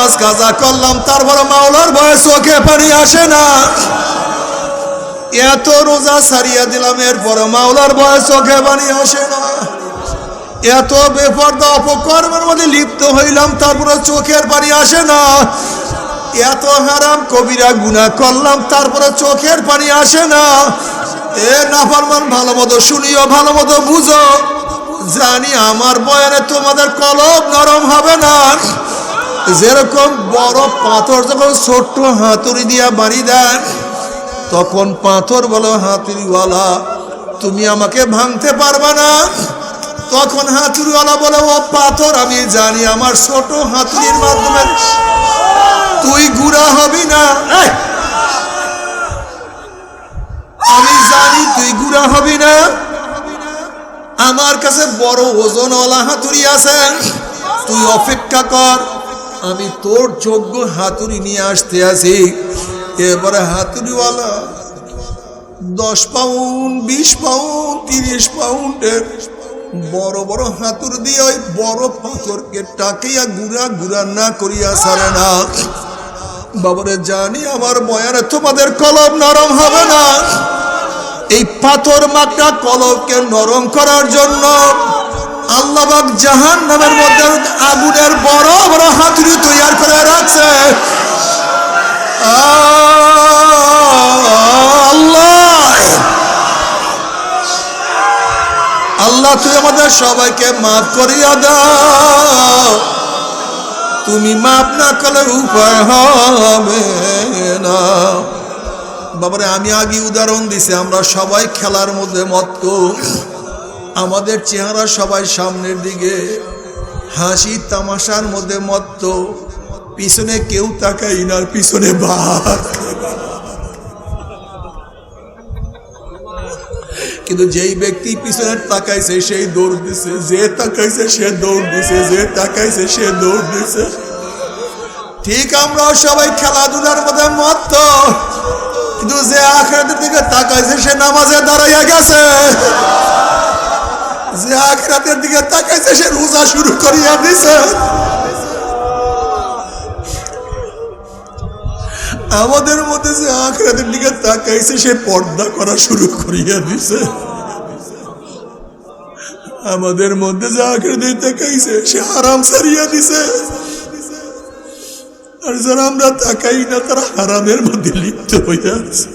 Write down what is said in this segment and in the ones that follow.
নামাজ কাজা করলাম, তারপরে মাওলার ভয়ে চোখে পানি আসে না। এত রোজা ছাড়িয়া দিলাম, এরপরে মাওলার ভয়ে চোখে পানি আসে না। এত বেপরদা অপকর্মের মধ্যে লিপ্ত হইলাম, তারপরে চোখের পানি আসে না। এত হারাম কবিরা গুনাহ করলাম, তারপরে চোখের পানি আসে না। এ নাফরমান, ভালো মতো শুনিও, ভালো মতো বুঝো। জানি আমার বয়ানে তোমাদের কলব নরম হবে না। যেরকম বড় পাথর যখন ছোট্ট হাতুড়ি দিয়া বাড়ি দেন, তখন পাথর বলো হাতুড়িওয়ালা তুমি আমাকে ভাঙতে পারবা না। তখন হাতুড়িওয়ালা বলে ও পাথর আমি জানি আমার ছোট হাতুড়ির মাধ্যমে তুই গুড়া হবি না। আমি জানি তুই গুড়া হবি না। আমার কাছে বড় ওজনওয়ালা হাতুড়ি আছে, তুই অপেক্ষা কর, আমি তোর যোগ্য হাতুড়ি নিয়ে আসতে আছি। এবারে হাতুড়িওয়ালা 10 পাউন্ড, 20 পাউন্ড, 30 পাউন্ডের বড় বড় হাতুর দিয়ে ওই বড় পাথরকে টাকিয়া গুড়া গুড়া না করিয়া ছাড়ে না। বাবারে জানি আমার বয়ানে তোমাদের কলব নরম হবে না। এই পাথর মাত্রা কলবকে নরম করার জন্য আল্লাহ পাক জাহান্নামের মধ্যে আগুনের বড় বড় হাতুড়ি তৈরি করে রাখছে। আল্লাহ তুই আমাদের সবাইকে মাফ করিয়া দাও। তুমি মাফ না করলে উপায় হবে না। বাবারে আমি আগে উদাহরণ দিছি, আমরা সবাই খেলার মধ্যে মত্ত, আমাদের চেহারা সবাই সামনের দিকে, হাসি তামাশার মধ্যে মত্ত, পিছনে কেউ তাকাই না, পিছনে বাঘ। কিন্তু যেই ব্যক্তি পিছনে তাকাইছে সেই দৌড় দিছে, যে তাকাইছে সে দৌড় দিছে, যে তাকাইছে সে দৌড় দিছে। ঠিক আমরা সবাই খেলাধুলার মধ্যে মত্ত, কিন্তু যে আখিরাতের দিকে তাকাইছে সে নামাজে দাঁড়াইয়া গেছে, যে আখিরাতের দিকে তাকাইছে সে রোজা শুরু করিয়া দিছে। আমাদের মধ্যে যে আখিরাতের দিকে তাকাইছে সে পর্দা করা শুরু করিয়া দিছে। আমাদের মধ্যে যে আখিরাতের তাকাইছে সে হারাম ছাড়িয়া দিছে। আর যারা আমরা তাকাই না তারা হারামের মধ্যে লিপ্ত হইয়া আছে।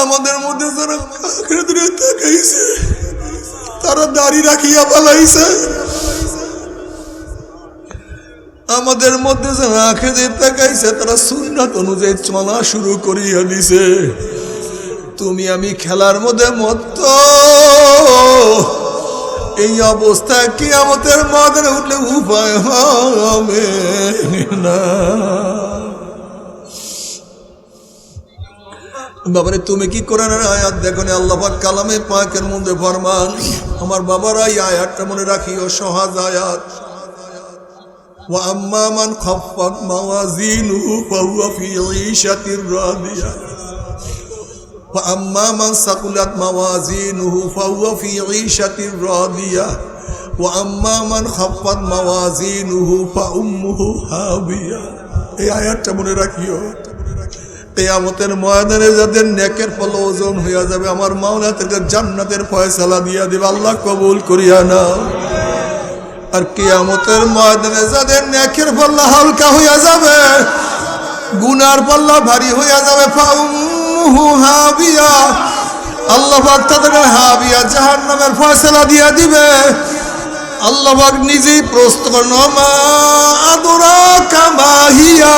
আমাদের মধ্যে যারা আখিরাতের তাকাইছে তারা দাড়ি রাখিয়া পালাইছে। আমাদের মধ্যে যারা আখিরাতের তাকাইছে তারা সুন্নাত অনুযায়ী চলা শুরু করিয়া দিছে। তুমি আমি খেলার মধ্যে মত্ত, এই অবস্থায় কিয়ামতের ময়দানে উঠলে উপায় হবে না। বাবারে তুমি কি কোরআনের আয়াত দেখো না, আল্লাহ পাক কালামে পাকের মধ্যে ফরমান, আমার বাবারা এই আয়াতটা মনে রাখিও, সহজ আয়াত। ওয়া আম্মা মান খাফফাত মাওয়াজিনুহু ফাহুয়া ফি ঈশাতির রাদিয়া ওয়া আম্মা মান সাকুলাত মাওয়াজিনুহু ফাহুয়া ফি ঈশাতির রাদিয়া ওয়া আম্মা মান খাফফাত মাওয়াজিনুহু ফাউম্মুহু হাবিয়া। এই আয়াতটা মনে রাখিও। কিয়ামতের ময়দানে যাদের নেকের ফল ওজন হইয়া যাবে, আমার মাওলা তাদের জান্নাতের ফয়সালা দিয়া দিবে। আল্লাহ কবুল করিয়া নাও। আর কিয়ামতের ময়দানে যাদের নেকের পাল্লা হালকা হইয়া যাবে, গুনার পাল্লা ভারী হইয়া যাবে, ফাউম্মুহু হাবিয়া, আল্লাহ পাক তাদেরকে হাবিয়া জাহান্নামের ফয়সালা দিয়া দিবে। আল্লাহ পাক নিজেই প্রশ্ন করেন, মা আদরাকা মা হিয়া,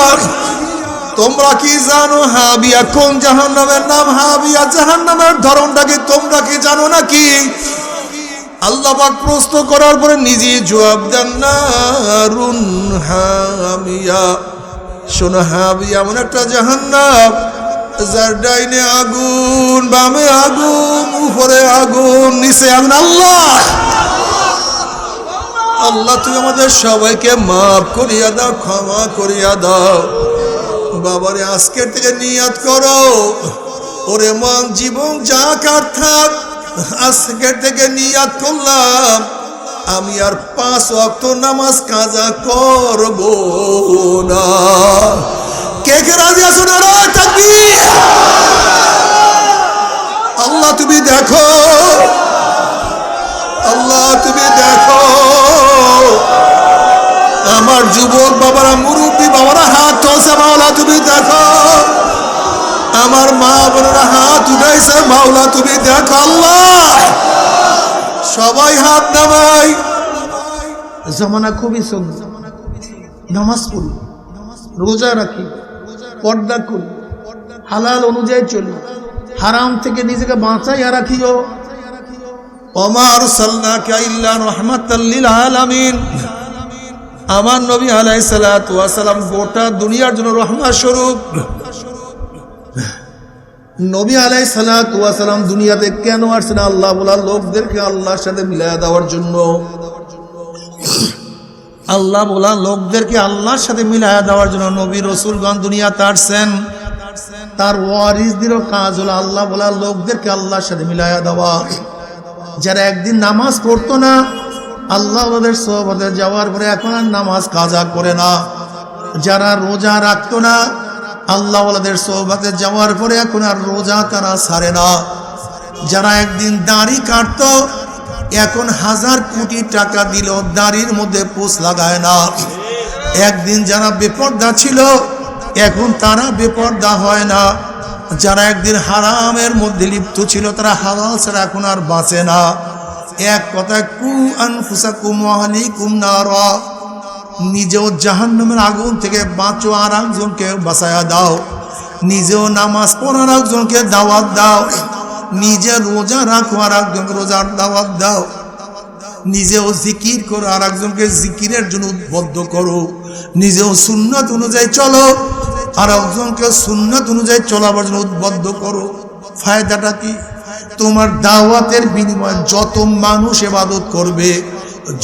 তোমরা কি জানো হাবিয়া কোন জাহান্নামের নাম? হাবিয়া জাহান্নামের ধরনটা কি তোমরা কি জানো নাকি? আল্লাহ পাক প্রশ্ন করার পরে নিজে জবাব দেন, নারুন হামিয়া। শোনো, হাবিয়া এমন একটা জাহান্নাম যার ডাইনে আগুন, বামে আগুন, উপরে আগুন, নিচে আগুন। আল্লাহ আল্লাহ তুমি আমাদের সবাইকে মাফ করিয়া দাও, ক্ষমা করিয়া দাও। বাবারে আজকের থেকে নিয়াত করো, ওরে মন জীবন যা কার থাক, আজকের থেকে নিয়াত করলাম আমি আর 5 ওয়াক্ত নামাজ কাজা করব না। কে কে রাজি আছো? নারায়ে তাকবীর। আল্লাহ তুমি দেখো, আল্লাহ তুমি দেখো, আমার যুবক বাবারা, মুরব্বী বাবারা হাত তুলছে, মাওলা তুমি দেখো। আমার মা বোনেরা হাত উঠাইছে, মাওলা তুমি দেখো। আল্লাহ সবাই হাত নামাই। জামানা খুবই সুন্দর, নামাজ পড়ি, রোজা রাখি, পর্দা করি, হালাল অনুযায়ী চলি, হারাম থেকে নিজেকে বাঁচাইয়া রাখিও। ওমা আরসালনাকা ইল্লা রাহমাতাল লিল আলামিন। আমার নবী আলাইহিস সালাতু ওয়াস সালাম গোটা দুনিয়ার জন্য রহমত স্বরূপ। নবী আলাইহিস সালাতু ওয়াস সালাম দুনিয়াতে কেন আসছেন? আল্লাহ বলা লোকদেরকে আল্লাহর সাথে মিলায়া দেওয়ার জন্য। আল্লাহ বলা লোকদেরকে আল্লাহর সাথে মিলায়া দেওয়ার জন্য নবী রাসূলগণ দুনিয়াতে আসছেন। তার ওয়ারিসদেরও কাজ হলো আল্লাহ বলা লোকদেরকে আল্লাহর সাথে মিলায়া দেওয়া। যারা একদিন নামাজ পড়তো না, আল্লাহ ওদের সোহবতে যাওয়ার পরে এখন আর নামাজ কাজা করে না। যারা রোজা রাখতো না, আল্লাহ ওদের সোহবতে যাওয়ার পরে এখন আর রোজা তারা ছাড়ে না। যারা একদিন দাড়ি কাটতো, এখন 1000 কোটি টাকা দিল দাড়ির মধ্যে পোষ লাগায় না। একদিন যারা বেপর্দা ছিল, এখন তারা বেপর্দা হয় না। যারা একদিন হারামের মধ্যে লিপ্ত ছিল, তারা হালাল ছাড়া এখন আর বাঁচে না। এক কথায় কু আনফুসাকুম ওয়া আহলিকুম নারা, নিজেও জাহান্নামের আগুন থেকে বাঁচো, আর একজনকে বাঁচায়া দাও। নিজেও নামাজ পড়ার একজনকে দাওয়াত দাও। নিজে রোজা রাখো, আর একজনকে রোজার দাওয়াত দাও। নিজেও জিকির করো, আর একজনকে জিকিরের জন্য উদ্বুদ্ধ করো। নিজেও সুন্নাত অনুযায়ী চলো, আর একজনকে সুন্নাত অনুযায়ী চলাবার জন্য উদ্বুদ্ধ করো। ফায়দাটা কি? তোমার দাওয়াতের বিনিময়ে যত মানুষ ইবাদত করবে,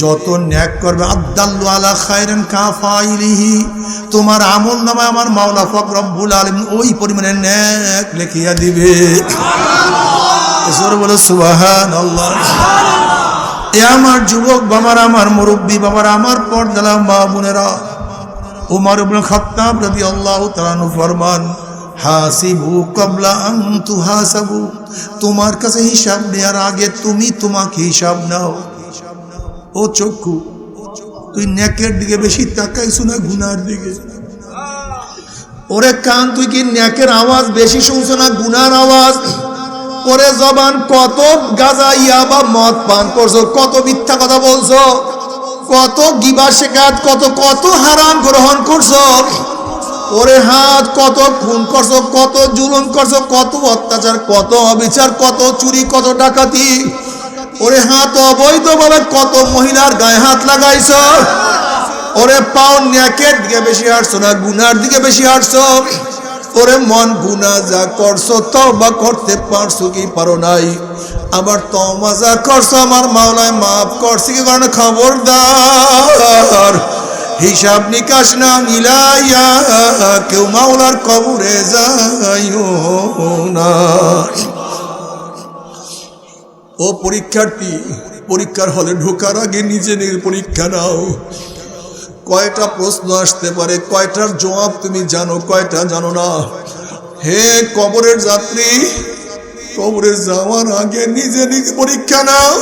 যত নেক করবে, আদাল্লু আলা খায়রিন কাফাইলিহি, তোমার আমল নামায় আমার মাওলা পাক রব্বুল আলামিন ওই পরিমাণে নেক লিখিয়া দিবে। জোরে বলো সুবহানাল্লাহ। এ আমার যুবক বাবারা, আমার মুরব্বী বাবারা, আমার পর্দালা মা বোনেরা, উমর ইবনে খাত্তাব রাদিয়াল্লাহু তাআলা আনহু ফরমান, হাসিবু ক্বাবলা আন তুহাসাবু, তোমার কাছে হিসাব নেওয়ার আগে তুমি তোমাকে হিসাব নাও। ও চক্ষু, তুই নেকের দিকে বেশি তাকাইছ না গুনার দিকে? ওরে কান, তুই কি নেকের আওয়াজ বেশি শুনছ না গুনার আওয়াজ? ওরে জবান, কত গাঁজা ইয়াবা মদ পান করছো, কত মিথ্যা কথা বলছো, কত গিবা শেখাত, কত কত হারাম গ্রহণ করছো। ওরে হাত, কত খুন করছো, কত জুলুম করছো, কত অত্যাচার, কত অবিচার, কত চুরি, কত ডাকাতি। ওরে হাত, অবৈধভাবে কত মহিলার গায়ে হাত লাগাইছো। ওরে পাও, নেকের দিকে বেশি হাঁটছো না গুনার দিকে বেশি হাঁটছো? ওরে মন, গুনা যা করছো তওবা করতে পারছো কি পারো নাই? আবার তওবা যা করছো আমার মাওলায় মাফ করছে কি কারণে? খবরদার, হিসাব নিকাশ না মিলাইয়া কেউ মাওলার কবরে যাইও না। ও পরীক্ষার্থী, পরীক্ষার হলে ঢোকার আগে নিজে নিজের পরীক্ষা নাও। কয়টা প্রশ্ন আসতে পারে, কয়টার জবাব তুমি জানো, কয়টা জানো না? হে কবরের যাত্রী, কবরে যাওয়ার আগে নিজে নিজে পরীক্ষা নাও।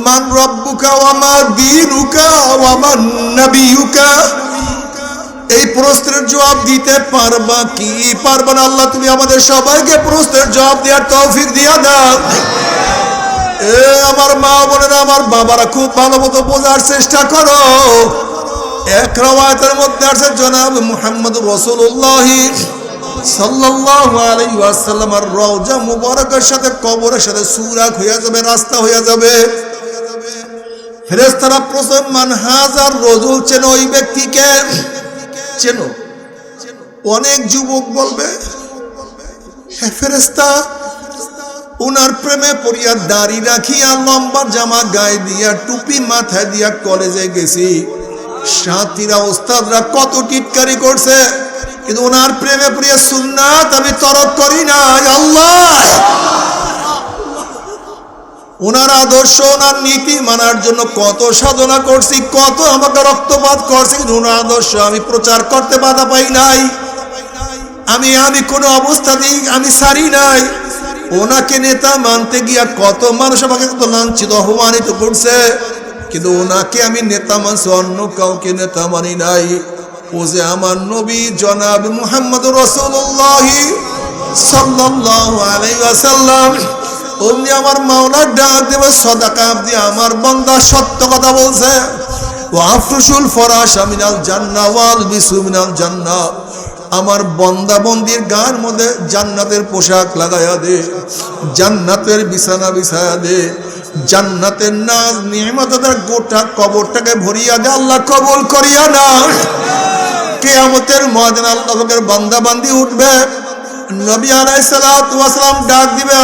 মান রব্বুকা ওয়া মা দীনুকা ওয়া মান নাবিয়ুকা, এই প্রশ্নের জবাব দিতে পারবা কি পারবা না? আল্লাহ তুমি আমাদের সবাইকে প্রশ্নের জবাব দেওয়ার তৌফিক দিয়া দাও। এ আমার মা বোনেরা, আমার বাবারা, খুব ভালো মতো বোঝার চেষ্টা করো। এক রাওয়ায়াতের মধ্যে আছে জনাব মুহাম্মদ রাসূলুল্লাহ সাল্লাল্লাহু আলাইহি ওয়াসাল্লামের রওজা মুবারকের সাথে কবরের সাথে সুরাক হয়ে যাবে, রাস্তা হয়ে যাবে। ফেরেশতারা প্রথম মান হাজার রাজুল, চেনো ওই ব্যক্তিকে? চেনো? অনেক যুবক বলবে, হ্যাঁ ফেরেশতা, ওনার প্রেমে পড়িয়া দাড়ি রাখিয়া লম্বা জামা গায়ে দিয়া টুপি মাথায় দিয়া কলেজে গেছি, সাথীরা ওস্তাদরা কত টিটকারি করছে, কিন্তু ওনার প্রেমে পড়িয়া সুন্নাত আমি তরক করি না। আল্লাহ, ওনার আদর্শ ওনার নীতি মানার জন্য কত সাধনা করছি, কত আমাকে রক্তপাত করছি, ওনার আদর্শ আমি প্রচার করতে বাধা পাই নাই। আমি কোনো অবস্থাতেই আমি সারি নাই। ওনাকে নেতা মানতে গিয়া কত মানুষ আমাকে কত লাঞ্ছিত অপমানিত করছে, কিন্তু ওনাকে আমি নেতা মানছি, অন্য কাউকে নেতা মানি নাই। ও যে আমার নবী জনাব মুহাম্মদুর রাসূলুল্লাহ সাল্লাল্লাহু আলাইহি ওয়াসাল্লাম, অমনি আমার মাওলার ডাক দেবে সদাকা দিয়ে আমার বান্দা সত্য কথা বলছে। ওয়া আফরুশুল ফরাশা মিনাল জান্নাহ ওয়াল বিসু মিনাল জান্নাহ, আমার বান্দা বন্দির গায়ের মধ্যে জান্নাতের পোশাক লাগায়া দে, জান্নাতের বিছানা বিছায়া দে, জান্নাতের নাজ নিয়ামতের গোটা কবরটাকে ভরিয়া দে, আল্লাহ কবুল করিয়া না। কিয়ামতের ময়দানে আল্লাহ পাকের বান্দা বান্দি উঠবে, নবী আলাইহিস সালাতু ওয়াস সালাম ডাক দিবে,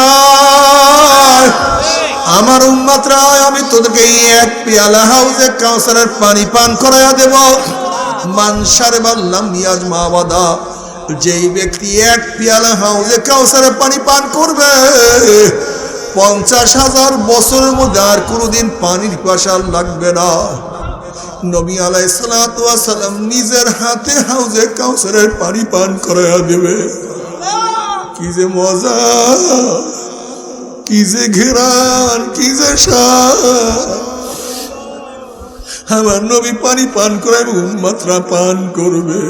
আমার উম্মতরা আমি তোদেরকে এক পেয়ালা হাউজে কাউসারের পানি পান করায়া দেব। মান শারিবা লাম ইয়াজমা আবাদা, যেই ব্যক্তি এক পেয়ালা হাউজে কাউসারের পানি পান করবে 50,000 বছরের মধ্যে আর কোনোদিন পানির পিপাসা লাগবে না। নবী আলাইহিস সালাতু ওয়াস সালাম নিজের হাতে হাউজে কাউসারের পানি পান করায়া দেবে। কি যে মজা, কি যে ঘেরান, কি যে স্বাদ। আমার নবী পানি পান করাবে, উম্মতরা পান করবে।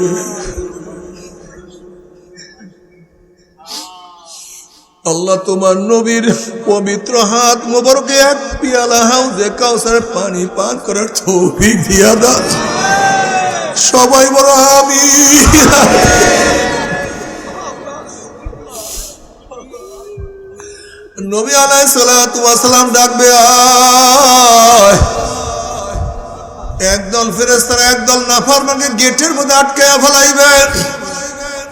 আল্লাহ তোমার নবীর পবিত্র হাত মোবারকে এক পিয়ালা হাউজে কাউসারের পানি পান করার তৌফিক দিয়া দাও। সবাই বলো আমিন। নবী আলাইহিস সালাতু ওয়াস সালাম ডাকবে, একদল ফেরেশতারা একদল নাফরমানকে গেটের মধ্যে আটকায়া ফেলাইবে।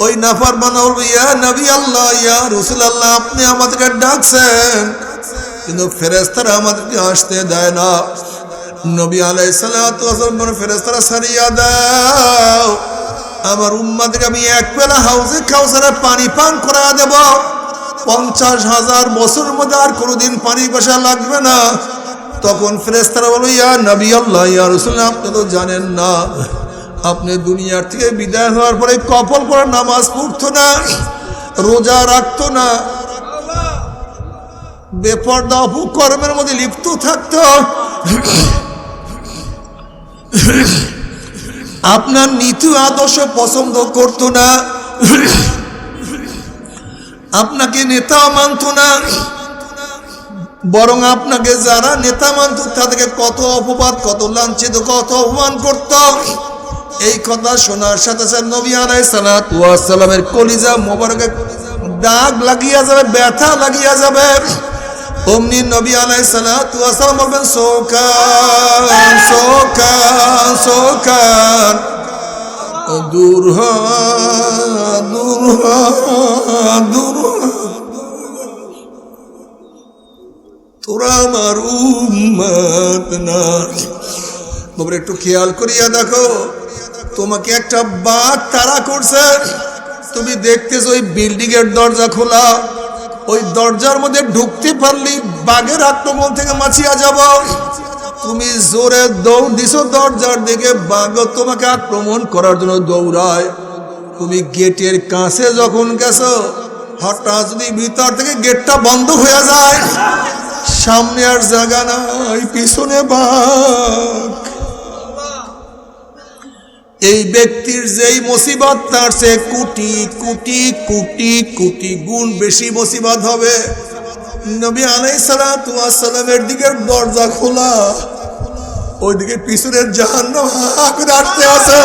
ওই নাফরমান বলবে, ইয়া নবী আল্লাহ, ইয়া রাসূল আল্লাহ, আপনি আমাদেরকে ডাকছেন, কিন্তু ফেরেশতারা আমাদেরকে আসতে দেয় না। নবী আলাইহিস সালাতু ওয়াস সালাম বলেন, ফেরেশতারা সারিয়া দাও, আমার উম্মতকে আমি এক পেয়ালা হাউজে কাউসারের পানি পান করা দেব। 50,000 বছরের মধ্যে আর কোনোদিন পানি পিপাসা লাগবে না। তখন ফেরেশতারা বলল, ইয়া নবী আল্লাহ, ইয়া রাসূল, আপনি তো জানেন না, আপনি দুনিয়ার থেকে বিদায় হওয়ার পরে কপল করে নামাজ পড়তো না, রোজা রাখতো না, বেপরদা অপকর্মের মধ্যে লিপ্ত থাকতো, আপনার নীতি আদর্শ পছন্দ করতো না, আপনাকে নেতা মানত না, বরং আপনাকে যারা নেতা মানত তাদেরকে কত অপবাদ, কত লাঞ্ছিত, কত অপমান করত। এই কথা শোনার সাথে সাথে নবী আলাইহিস সালাতু ওয়াস সালামের কলিজা মোবারকে দাগ লাগিয়া যাবে, ব্যথা লাগিয়া যাবে। অমনি নবী আলাইহিস সালাতু ওয়াস সালাম বলবেন, সোকান সোকান সোকান, দূর হ দূর হ দূর হ, তোরা আমার উম্মত না। তোমরা একটু খেয়াল করিয়া দেখো, তোমাকে একটা বাঘ তাড়া করছে, তুমি দেখতেছো ওই বিল্ডিং এর দরজা খোলা, ওই দরজার মধ্যে ঢুকতে পারলি বাঘের আক্রমণ থেকে বাঁচিয়া যাব। তুমি জোরে দৌড় দিছো দরজার দিকে, বাঘ তোমাকে আক্রমণ করার জন্য দৌড়ায়। তুমি গেটের কাছে যখন গেছো, হঠাৎ যদি ভিতর থেকে গেটটা বন্ধ হয়ে যায়, সামনে আর জায়গা নাই, পিছনে বাঘ। এই ব্যক্তির যেই মুসিবত তার সে কোটি কোটি কোটি কোটি গুণ বেশি মুসিবত হবে। নবী আলাইহিস সালাতু ওয়াস সালামের দিকে দরজা খোলা, ওইদিকে পিছনের জাহান্নাম হাঁকড়ে আসতে আছে।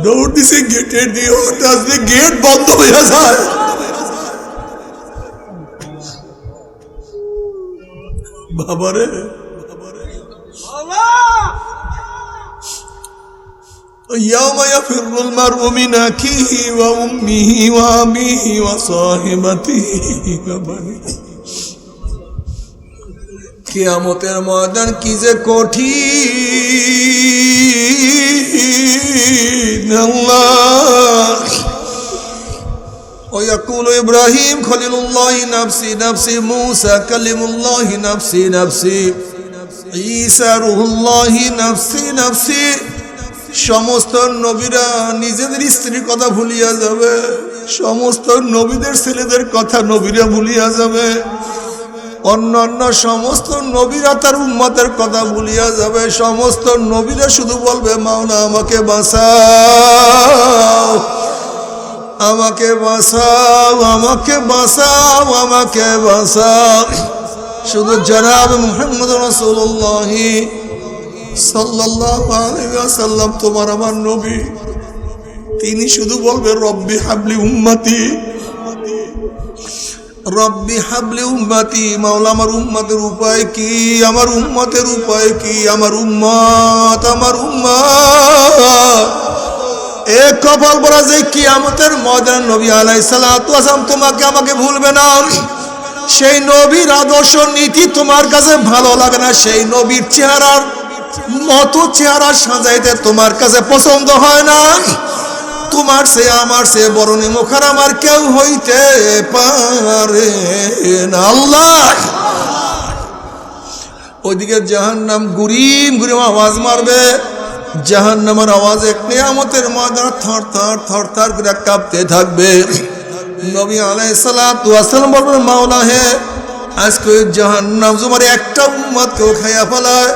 দৌড় দিছে গেটের দিয়ে, হঠাৎ গেট বন্ধ হয়ে যায়। বাবারে ইয়াউমা ইয়াফিরুল মারউ মিন আখিহি ওয়া উম্মিহি ওয়া আবিহি ওয়া সাহিবাতিহি ওয়া বানিহি। কিয়ামতের ময়দান কি যে কঠিন। আল্লাহ ওয়া ইয়াকুলু ইব্রাহিম খলিলুল্লাহি নাফসি নাফসি, মূসা কালিমুল্লাহি নাফসি নাফসি, ঈসা রূহুল্লাহি নাফসি নাফসি। সমস্ত নবীরা নিজেদের স্ত্রীর কথা ভুলিয়া যাবে, সমস্ত নবীদের ছেলেদের কথা নবীরা ভুলিয়া যাবে, অন্যান্য সমস্ত নবীরা তার উম্মতের কথা ভুলিয়া যাবে। সমস্ত নবীরা শুধু বলবে মাওলা আমাকে বাঁচাও, আমাকে বাঁচাও, আমাকে বাঁচাও, আমাকে বাঁচাও। শুধু জনাব মুহাম্মদ রাসূলুল্লাহ সাল্লাল্লাহু আলাইহি ওয়াসাল্লাম তোমার আমার নবী, তিনি শুধু বলবে রব্বি হাবলি উম্মতি, রব্বি হাবলি উম্মতি। মাওলা আমার উম্মতের উপায় কি, আমার উম্মতের উপায় কি, আমার উম্মত, আমার উম্মত। এ কপাল পরা যে কিয়ামতের ময়দানে নবী আলাইহিস সালাতু ওয়াস সালাম তোমাকে আমাকে ভুলবে না। সেই নবীর আদর্শ নীতি তোমার কাছে ভালো লাগে না, সেই নবীর চেহারার মতো চেহারা সাজাইতে তোমার কাছে পছন্দ হয় না। তোমার সে আমার সে বরণী মুখার আমার কেউ হইতে পারে না। আল্লাহ ওইদিকে জাহান্নাম গুরিম গুরিম আওয়াজ মারবে, জাহান্নামের আওয়াজে কিয়ামতের ময়দানে থর থর থর থর করে কাঁপতে থাকবে। নবী আলাইহিস সালাতু ওয়াস সালাম বলবেন মাওলা হে, আজকে জাহান্নাম তোমার একটা উম্মতকেও খাইয়া ফেলায়।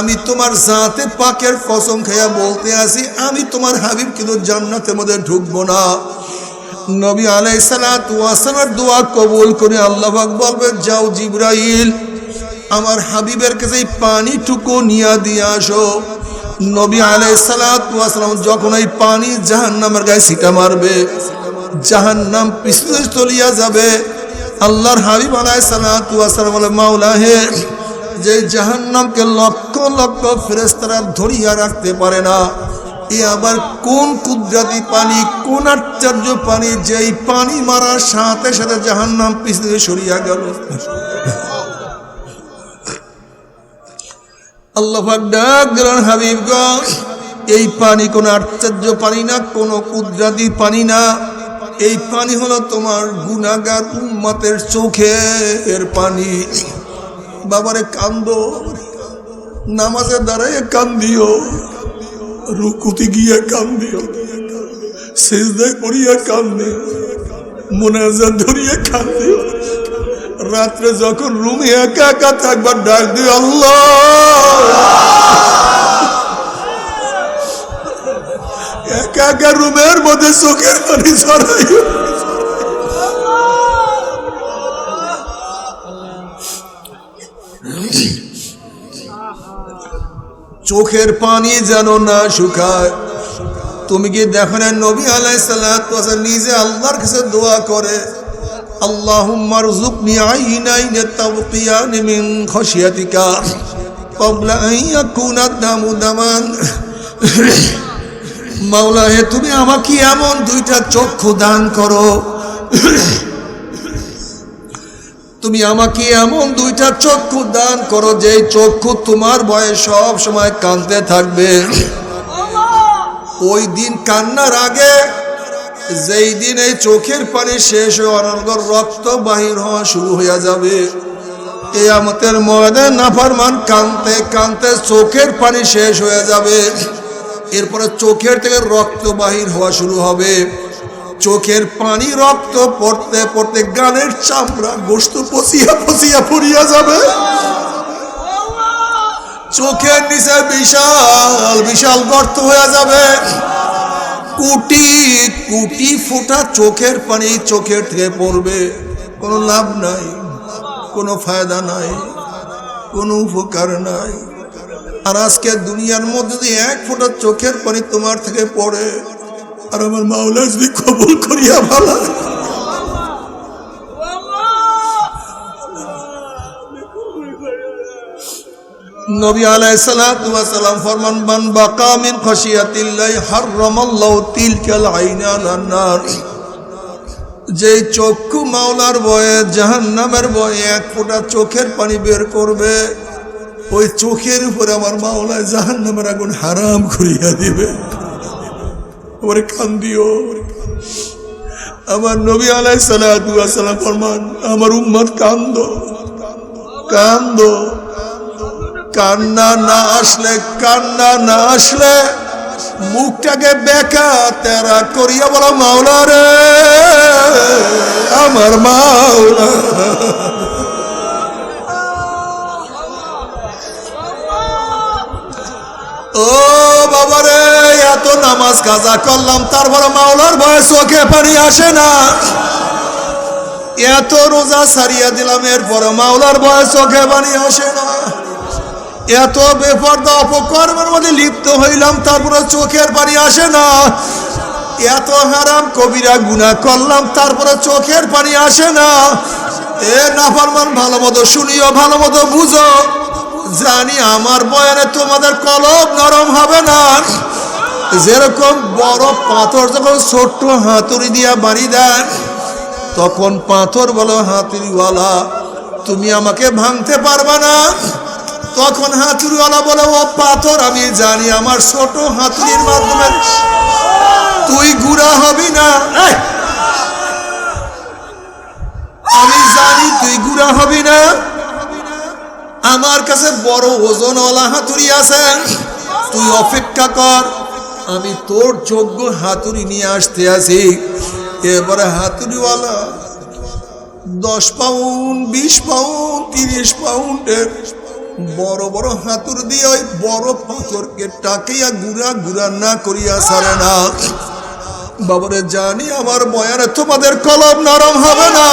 আমি তোমার জাতে পাকের কসম খাইয়া বলতে আসি, আমি তোমার হাবিব কিন্তু জান্নাতের মধ্যে ঢুকবো না। নবী আলাইহিস সালাতু ওয়াস সালামের দোয়া কবুল করে আল্লাহ পাক বলবে যাও জিবরাইল, আমার হাবিবের কাছে এই পানিটুকু নিয়ে দিয়ে আসো। নবী আলাইহিস সালাতু ওয়াস সালাম যখন এই পানি জাহান্নামের গায়ে ছিটা মারবে, জাহান্নাম পিছনে চলিয়া যাবে। আল্লাহর হাবিব আলাইহিস সালাতু ওয়াস সালাম বলে মাওলা হে, যে জাহান্নামকে লক্ষ লক্ষ ফেরেশতারা ধরিয়া রাখতে পারে না, এ আবার কোন কুদরতি পানি, কোন আশ্চর্য পানি, যেই পানি মারার সাথে সাথে জাহান্নাম পিছনে সরিয়া গেল। আল্লাহ পাক ডাক দিলেন হাবিবগণ, এই পানি কোন আশ্চর্য পানি না, কোন কুদরতি পানি না, এই পানি হলো তোমার গুনাহগার উম্মতের চোখের পানি। বাবারে কান্দো, নামাজে দাঁড়াইয়ে কান্দিও, রুকুতে গিয়ে কান্দিও, সিজদায় পড়িয়া কান্দিও, মুনাজাত ধরিয়া কান্দিও। রাত্রে যখন রুমে একা একা থাকবার ডাক দিও আল্লাহ। একা একা রুমের মধ্যে চোখের পানি ছড়াইও। চোখের পানি যেন না শুকায়। তুমি কি দেখো না নবী আলাইহিস সালাতু ওয়াস সালাম নিজে আল্লাহর কাছে দোয়া করে, আল্লাহুম্মা রযুকনি আইনাইন তাবকিয়ান মিন খাশিয়াতিকা ক্বাবলা আন ইয়াকুনা দামু দামান। মাওলা হে, তুমি আমাকে এমন দুইটা চক্ষু দান করো, তুমি আমাকে এমন দুইটা চক্ষু দান করো যে চক্ষু তোমার ভয়ে সব সময় কাঁদতে থাকবে। ওই দিন কান্নার আগে, যেই দিন এই চোখের পানি শেষ হয়ে অনর্গল রক্ত বাহির হওয়া শুরু হয়ে যাবে, কিয়ামতের ময়দানে নাফরমান কাঁদতে কাঁদতে চোখের পানি শেষ হয়ে যাবে। এরপরে চোখের থেকে রক্ত বাহির হওয়া শুরু হবে। চোখের পানি রক্ত পড়তে পড়তে গানের চামড়া গোশত পচিয়া পচিয়া পড়িয়া যাবে। চোখের নিচে বিশাল বিশাল গর্ত হয়ে যাবে। কোটি কোটি ফোঁটা চোখের পানি চোখের থেকে পড়বে। কোনো লাভ নাই, কোনো ফায়দা নাই, কোনো উপকার নাই। আর আজকে দুনিয়ার মধ্যে যদি এক ফোঁটা চোখের পানি তোমার থেকে পড়ে, আর আমার মাওলা যদি কবুল করিয়া ভালো, নবী আলাইহিস সালাতু ওয়াস সালাম ফরমান মান বাকা মিন খাশিয়াতিল্লাহি হারামাল্লাহু তিলকাল আইনা আলান নার। যে চক্ষু মাওলার ভয়ে জাহান্নামের ভয়ে এক ফোঁটা চোখের পানি বের করবে, ওই চোখের উপরে আমার মাওলা জাহান্নামের আগুন হারাম করিয়া দিবে। ওরে কান্দিও, আমার নবী আলাইহিস সালাতু ওয়াস সালাম ফরমান, আমার উম্মত কান্দো কান্দো, কান্না না আসলে মুখটাকে বেকা তেরা করিয়া বলো মাওলা রে আমার মাওলা। ও বাবারে, এত নামাজ কাজা করলাম তারপরে মাওলার ভয়ে চোখে পানি আসে না। এত রোজা সারিয়া দিলাম এরপরে মাওলার ভয়ে চোখে পানি আসে না। এত বেপরদা অপকর্মের মধ্যে লিপ্ত হইলাম তারপরে চোখের পানি আসে না। এত হারাম কবিরা গুনাহ করলাম তারপরে চোখের পানি আসে না। এ নাফরমান, ভালো মতো শুনিও, ভালো মতো বুঝো, জানি আমার বয়ানে তোমাদের কলব নরম হবে না। যেরকম বড় পাথর যখন ছোট্ট হাতুড়ি দিয়া বাড়ি দেন, তখন পাথর বলো হাতুড়িওয়ালা তুমি আমাকে ভাঙতে পারবা না। তখন হাতুড়িওয়ালা বলে, ও পাথর আমি জানি আমার ছোট হাতুড়ির মাধ্যমে তুই গুড়া হবি না, আমি জানি তুই গুড়া হবি না। আমার কাছে বড় ওজনওয়ালা হাতুড়ি আছে, তুই অপেক্ষা কর, আমি তোর যোগ্য হাতুড়ি নিয়ে আসতে আছি। এবারে হাতুড়িওয়ালা 10 পাউন্ড 20 পাউন্ড 30 পাউন্ডের বড় বড় হাতুড়ি দিয়ে ওই বড় পাথরকে টাকিয়া গুড়া গুড়া না করিয়া ছাড়ে না। বাবারে, জানি আমার বয়ানে তোমাদের কলব নরম হবে না।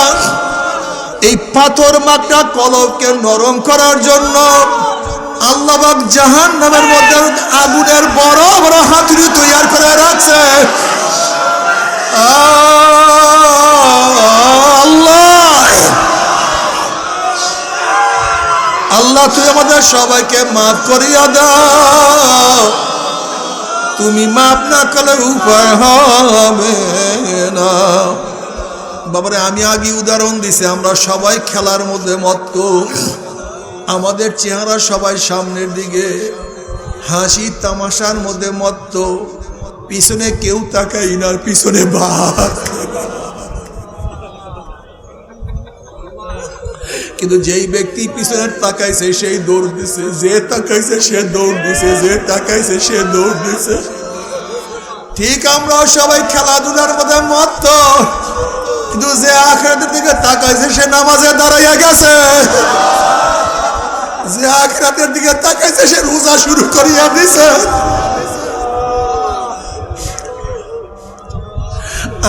এই পাথর মাত্রা কলবকে নরম করার জন্য আল্লাহ পাক জাহান্নামের মধ্যে আগুনের বড় বড় হাতুড়ি তৈরি করে রাখছে। আল্লাহ তুই আমাদের সবাইকে মাফ করিয়া দাও, তুমি মাফ না করলে উপায় হবে না। বাবারে, আমি আগে উদাহরণ দিছি, আমরা সবাই খেলার মধ্যে মত্ত, আমাদের চেহারা সবাই সামনের দিকে, হাসি তামাশার মধ্যে মত্ত, পিছনে কেউ তাকাই না, পিছনে বাঘ। কিন্তু যেই ব্যক্তি পিছনে তাকাইছে সেই দৌড় দিছে, যে তাকাইছে সে দৌড় দিছে, যে তাকাইছে সে দৌড় দিছে। ঠিক আমরা সবাই খেলাধুলার মধ্যে মত্ত, কিন্তু যে আখিরাতের দিকে তাকাইছে সে নামাজে দাঁড়াইয়া গেছে, যে আখিরাতের দিকে তাকাইছে সে রোজা শুরু করিয়া দিছে।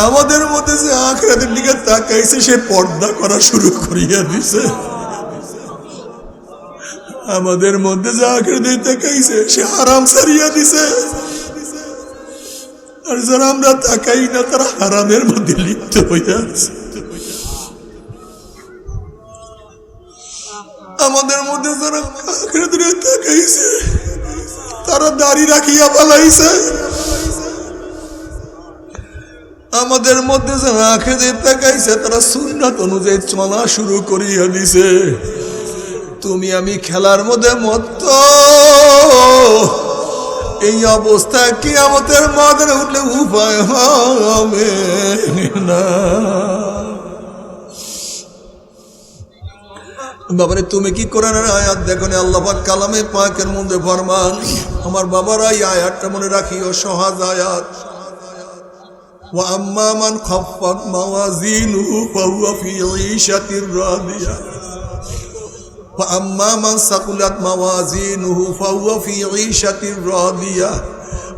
আমাদের মধ্যে যে আখিরাতের দিকে তাকাইছে সে পর্দা করা শুরু করিয়া দিছে। আমাদের মধ্যে যে আখিরাতের দিকে তাকাইছে সে হারাম ছাড়িয়া দিছে। আর যারা আমরা তাকাই না তারা হারামের মধ্যে লিপ্ত হইয়া আছে। আমাদের মধ্যে যারা আখিরাতের দিকে তাকাইছে তারা দাড়ি রাখিয়া পালাইছে। আমাদের মধ্যে যারা আখিরাতে তাকাইছে তারা সুন্নাত অনুযায়ী চলা শুরু করিয়া দিছে। তুমি আমি খেলার মধ্যে মত্ত, এই অবস্থায় কিয়ামতের ময়দানে উঠলে উপায় হবে না। বাবারে, তুমি কি কোরআনের আয়াত দেখো না? আল্লাহ পাক কালামে পাকের মধ্যে ফরমান, আমার বাবারা এই আয়াতটা মনে রাখিও, সহজ আয়াত। وأما من خفت موازينه فهو في عيشة راضية وأما من ثقلت موازينه فهو في عيشة راضية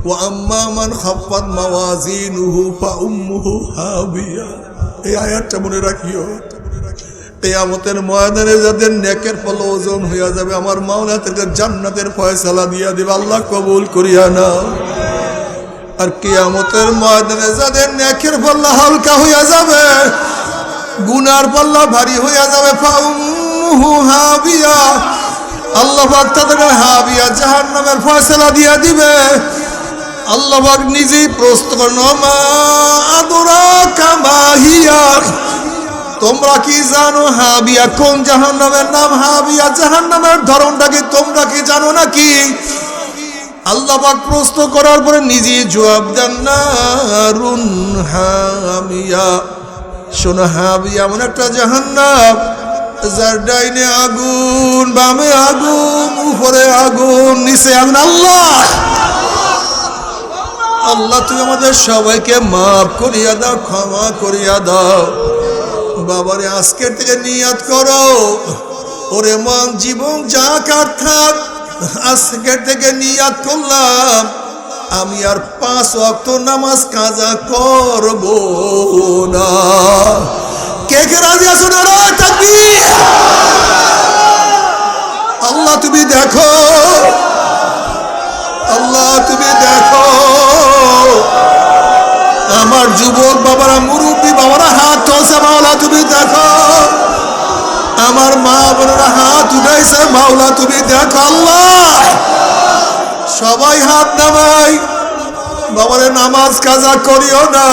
وأما من خفت موازينه فأمه هاوية। এই আয়াতটা মনে রাখিও, কিয়ামতের ময়দানে যাদের নেকের পাল্লা ওজন হইয়া যাবে, আমার মাওলা তাদের জান্নাতের ফয়সালা দিয়া দিবে। আল্লাহ কবুল করিয়া নাও। আর কিয়ামতের ময়দানে যাদের নেকের পাল্লা হালকা হইয়া যাবে, গুনার পাল্লা ভারী হইয়া যাবে, ফাউমুহু হাবিয়া, আল্লাহ পাক তাদেরকে হাবিয়া জাহান্নামের ফয়সালা দিয়া দিবে। আল্লাহ পাক নিজেই প্রশ্ন করেন, মা আদরাকা মা হিয়া, তোমরা কি জানো হাবিয়া কোন জাহান্নামের নাম? হাবিয়া জাহান্নামের ধরনটা কি তোমরা কি জানো নাকি? আল্লাহ পাক প্রশ্ন করার পরে নিজে জবাব দেন, নারুন হামিয়া, শোনো হাবি এমন একটা জাহান্নাম যার ডাইনে আগুন, বামে আগুন, উপরে আগুন, নিচে আগুন। আল্লাহ আল্লাহ তুমি আমাদের সবাইকে মাফ করিয়া দাও, ক্ষমা করিয়া দাও। বাবারে আজকের থেকে নিয়াত করো, ওরে মন জীবন যা কার থাক, আজকের থেকে নিয়াত করলাম আমি আর 5 ওয়াক্ত নামাজ কাজা করব না। কে কে রাজি আছো? নারায়ে তাকবীর। আল্লাহ তুমি দেখো, আল্লাহ তুমি দেখো। আমার যুবক বাবারা, মুরব্বী বাবারা হাত তুলছে, মাওলা তুমি দেখো। আমার মা বোনেরা হাত উঠাইছে, মাওলা তুমি দেখো। আল্লাহ সবাই হাত নামাই। বাবারে নামাজ কাজা করিও না,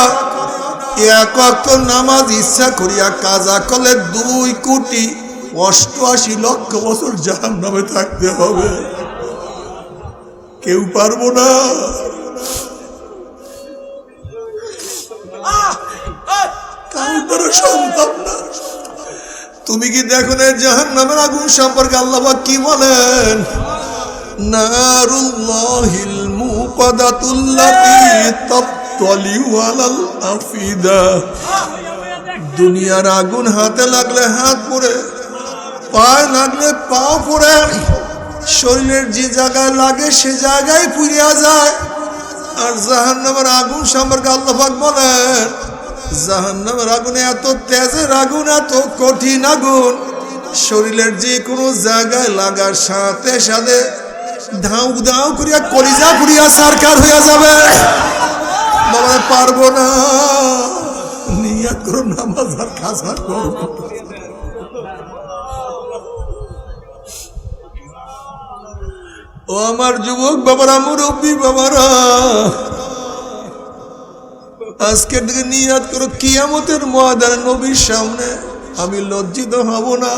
এক ওয়াক্ত নামাজ ইচ্ছা করিয়া কাজা করলে 2,88,00,000 বছর জাহান্নামে থাকতে হবে। কেউ পারবো না। কারোর দ্বারা সম্ভব না। তুমি কি দেখো না জাহান্নামের আগুন সম্পর্কে আল্লাহ পাক কি বলেন? নারুল্লাহিল মুকাদাতুল্লাতী তাত্তালিউ আলাল আফিদা। দুনিয়ার আগুন হাতে লাগলে হাত পুড়ে, পায়ে লাগলে পা পুড়ে, শরীরের যে জায়গায় লাগে সে জায়গায় পুড়িয়া যায়। আর জাহান্নামের আগুন সম্পর্কে আল্লাহ পাক বলেন, জাহান্নামের আগুনে এত তেজের আগুন, এত কঠিন আগুন, শরীরের যে কোনো জায়গায় লাগার সাথে সাথে ধাউ ধাউ করিয়া কলিজা পুড়িয়া সরকার হইয়া যাবে। বাবা পারবো না। নিয়াত করো নামাজ আর কাজা করবো। ও আমার যুবক বাবারা, মুরব্বী বাবারা, আজকের দিকে নিয়াত করো কিয়ামতের ময়দানে নবীর সামনে আমি লজ্জিত হব না,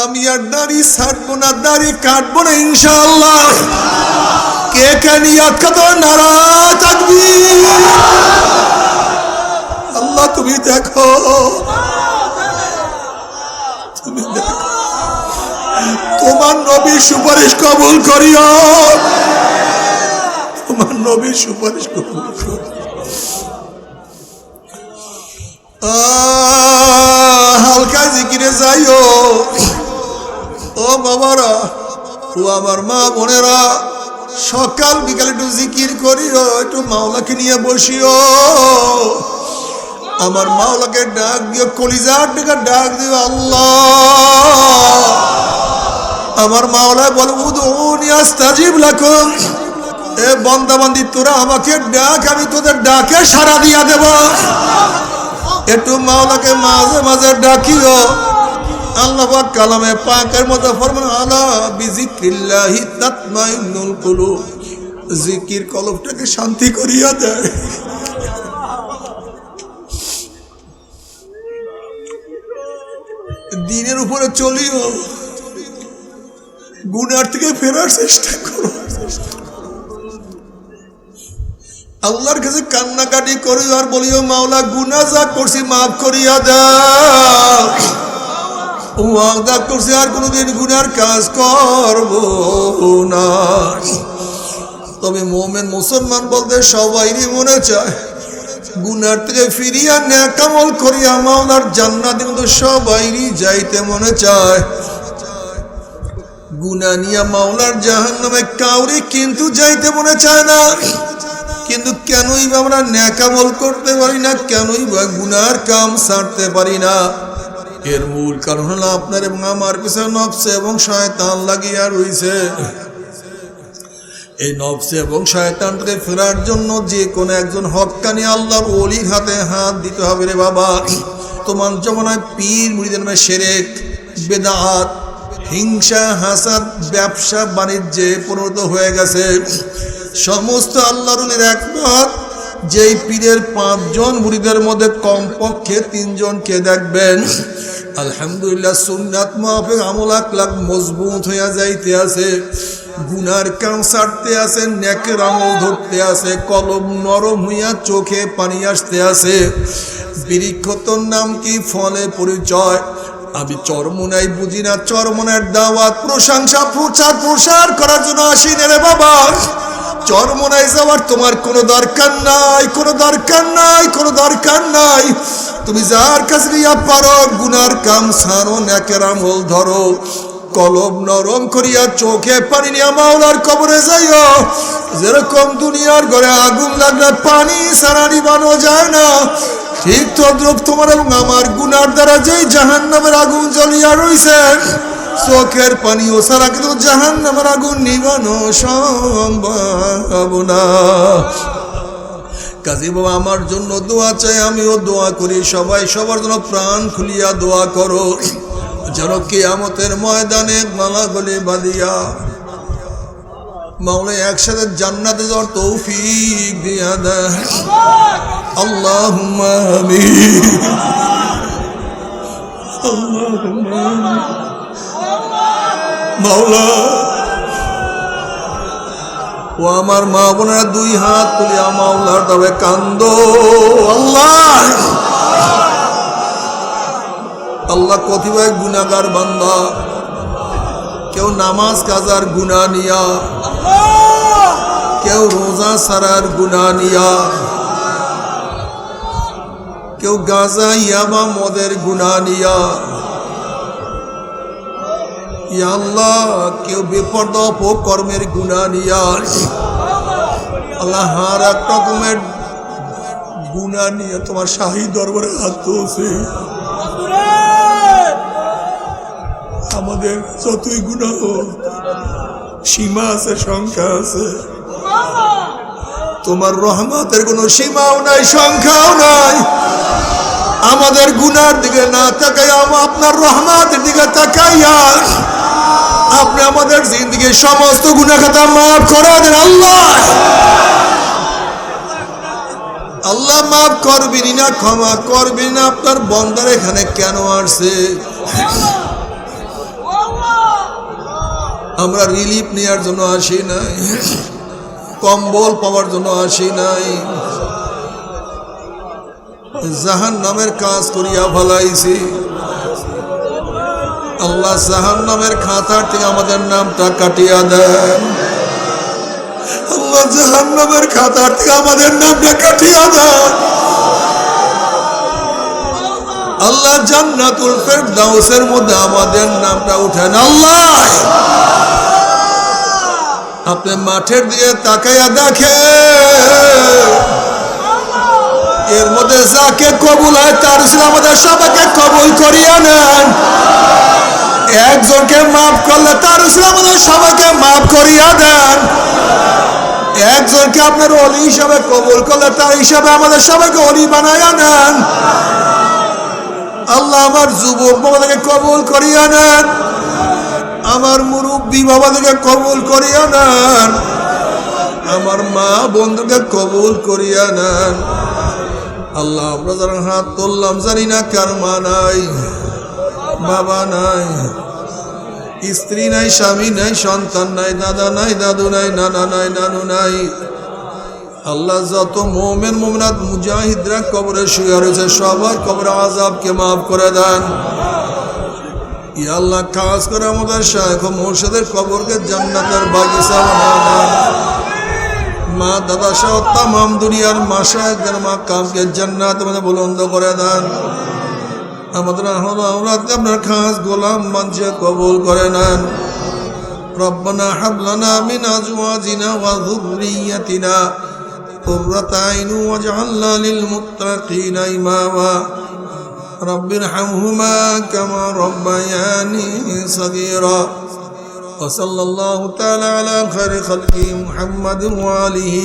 আমি আর দাড়ি ছাড়বো না, দাড়ি কাটবো না ইনশাআল্লাহ। কে কে নিয়াত করো? নারায়ে তাকবীর। আল্লাহ তুমি দেখো, তুমি দেখো, তোমার নবীর সুপারিশ কবুল করিও, তোমার নবীর সুপারিশ কবুল করিও। হালকা জিকিরে যাইও। ও বাবারা, ও আমার মা বোনেরা, সকাল বিকাল একটু জিকির করিও, একটু মাওলাকে নিয়ে বসিও। আমার মাওলাকে ডাক দিও, কলিজার দিকে ডাক দিও। আল্লাহ আমার মাওলা বলে, উদউনি আস্তাজিব লাকুম। এ বান্দা বান্দি তোরা আমাকে ডাক, আমি তোদের ডাকে সাড়া দিয়া দেব। একটু মাওলাকে মাঝে মাঝে ডাকিও। আল্লাহ পাক কালামে পাকের মধ্যে ফরমান, আলা বিজিক্রিল্লাহি তাতমাইন্নুল কুলুব। জিকির কলবটাকে শান্তি করিয়া দেয়। দিনের উপরে চলিও, গুনার থেকে ফেরার চেষ্টা করো। আল্লাহর কাছে কান্নাকাটি করিও আর বলিও, মাওলা গুনাহ যা করছি মাফ করিয়া দাও। ওয়াদা করছি আর কোনোদিন গুনার কাজ করব না। তবে মুমিন মুসলমান বলতে সবাইরই মনে চায় গুনার থেকে ফিরিয়া নেক আমল করিয়া মাওলার জান্নাতে কিন্তু সবাইরই যাইতে মনে চায়। গুনাহ নিয়ে মাওলার জাহান্নামে কাউরি কিন্তু যাইতে মনে চায় না। কিন্তু কেনই বা আমরা নেক আমল করতে পারি না, কেনই বা গুনার কাম ছাড়তে পারি না? এর মূল কারণ হলো আপনার এবং আমার পিছনে নফস এবং শয়তান লাগিয়া রইছে। এই নফস এবং শয়তানকে ফেরার জন্য যে কোনো একজন হক্কানি আল্লাহর ওলির হাতে হাত দিতে হবে। রে বাবা, তোমার জমানায় পীর মুরিদের নামে শিরক, বেদাত, হিংসা, হাসাদ, ব্যবসা বাণিজ্যে পরিণত হয়ে গেছে। সমস্ত আল্লাহর ওলির একমত যেই পীরের 5 জন মুরিদের মধ্যে কমপক্ষে 3 জনকে দেখবেন আলহামদুলিল্লাহ সুন্নাত মাফিক আমল আকলাক মজবুত হইয়া যাইতে আছে, গুনার কাম ছাড়তে আছে, নেকের আমল ধরতে আছে, কলম নরম হইয়া চোখে পানি আসতে আছে। বৃক্ষতর নাম কি, ফলে পরিচয়। আমি চরমোনাই বুঝি না, চরমোনার দাওয়াত প্রশংসা প্রচার করার জন্য আসি না রে বাবা। চরমোনাই যাওয়ার তোমার কোনো দরকার নাই, কোনো দরকার নাই, কোনো দরকার নাই। তুমি যার কাছে গিয়া পারো গুনার কাম ছাড়ো, নেকের আমল ধরো, কলব নরম করিয়া চোখে পানি নিয়ে মাওলার কবরে যাইও। যেরকম দুনিয়ার ঘরে আগুন লাগলে পানি ছাড়া নিবানো যায় না, ঠিক তদ্রুপ তোমার এবং আমার গুনার দ্বারা যেই জাহান্নামের আগুন জ্বলিয়া রইছে, চোখের পানিও ছাড়া কিন্তু জাহান্নামের আগুন নিবানো সম্ভব না। কাজী বাবা আমার জন্য দোয়া চাই, আমিও দোয়া করি, সবাই সবার জন্য প্রাণ খুলিয়া দোয়া করো, যেন কিয়ামতের ময়দানে মালা গলে বাঁধিয়া মাওলা একসাথে জান্নাতে যাওয়ার তৌফিক দিয়া দেয়। আল্লাহুম্মা আমিন, আল্লাহুম্মা মাওলা। ও আমার মা বোনেরা 2 হাত তুলিয়া মাওলার দরবারে কান্দো। আল্লাহ আল্লাহ কতিপয় গুনাহগার বান্দা, কেউ নামাজ কাজার গুনাহ নিয়া, কেউ রোজা সারার গুনাহ নিয়া, কেউ গাঁজা ইয়াবা মদের গুনাহ নিয়া, ইয়া আল্লাহ কেউ বেপরদা অপকর্মের গুনাহ নিয়া, আল্লাহ হার এক রকমের গুনাহ নিয়ে তোমার শাহী দরবারে হাত তুলছে। আমাদের যতই গুনাহ সীমা আছে, সংখ্যা আছে, তোমার রহমতের কোনো সীমাও নাই, সংখ্যাও নাই। আমাদের গুনার দিকে না তাকাইয়া আপনার রহমতের দিকে তাকাইয়া আপনি আমাদের জিন্দেগীর সমস্ত গুনাহ খাতা মাফ করে দেন। আল্লাহ আল্লাহ মাফ করবেন না, ক্ষমা করবেন না। আপনার বন্দার এখানে কেন আসছে? আমরা রিলিফ নেওয়ার জন্য আসি নাই, কম্বল পাওয়ার জন্য আসি নাই, জাহান্নামের কাজ করিয়া ফেলাইছি। আল্লাহ জাহান্নামের খাতার থেকে আমাদের নামটা কাটিয়া দেন। আল্লাহ জাহান্নামের খাতার থেকে আমাদের নামটা কাটিয়া দেন। আল্লাহ জান্নাতুল ফেরদাউসের মধ্যে আমাদের নামটা উঠান। আল্লাহ আপনি মাঠের দিকে তাকাইয়া দেখে, এর মধ্যে যাকে কবুল হয় তার আমাদের সবাইকে কবুল করিয়া নেন। একজনকে মাফ করলে তার আমাদের সবাইকে মাফ করিয়া দেন। একজনকে আপনার অলি হিসাবে কবুল করলে তার হিসাবে আমাদের সবাইকে অলি বানাইয়া নেন। আল্লাহ আমার যুবক বাবাদেরকে কবুল করিয়া নেন, আমার মুরব্বী বাবাদেরকে কবুল করিয়া নেন, আমার মা বন্ধুকে কবুল করিয়া নেন। আল্লাহ আমরা যারা হাত তুললাম জানি না কার মা নাই, বাবা নাই, স্ত্রী নাই, স্বামী নাই, সন্তান নাই, দাদা নাই, দাদু নাই, নানা নাই, নানু নাই। আল্লাহ যত মুমিন মুমিনাত মুজাহিদরা কবরে শুয়ে রয়েছে সবার কবরে আযাবকে মাফ করে দেন। ইয়া আল্লাহ খাস করে আমাদের শায়খ মুর্শিদের কবরকে জান্নাতের বাগিচা বানায় দেন। মা দাদা সহ তামাম দুনিয়ার মাশায়েখদের মাকামকে জান্নাতের মধ্যে বুলন্দ করে দেন। আমাদের আওলাদকে আপনার খাস গোলাম বানিয়ে কবুল করে নেন। রব্বানা হাব লানা মিন আজওয়াজিনা ওয়া যুররিয়াতিনা قرة عين واجعلنا للمتقين إماما رب ارحمهما كما ربياني صغيرا وصلى الله تعالى على خير خلقه محمد وآله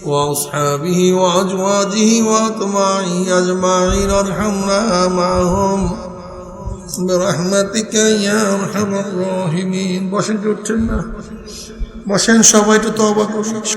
وأصحابه وأزواجه وأتباعه أجمعين ارحمنا معهم برحمتك يا أرحم الراحمين। বসেন কি উঠছেন না? বসেন সবাই, একটু তওবা করুন।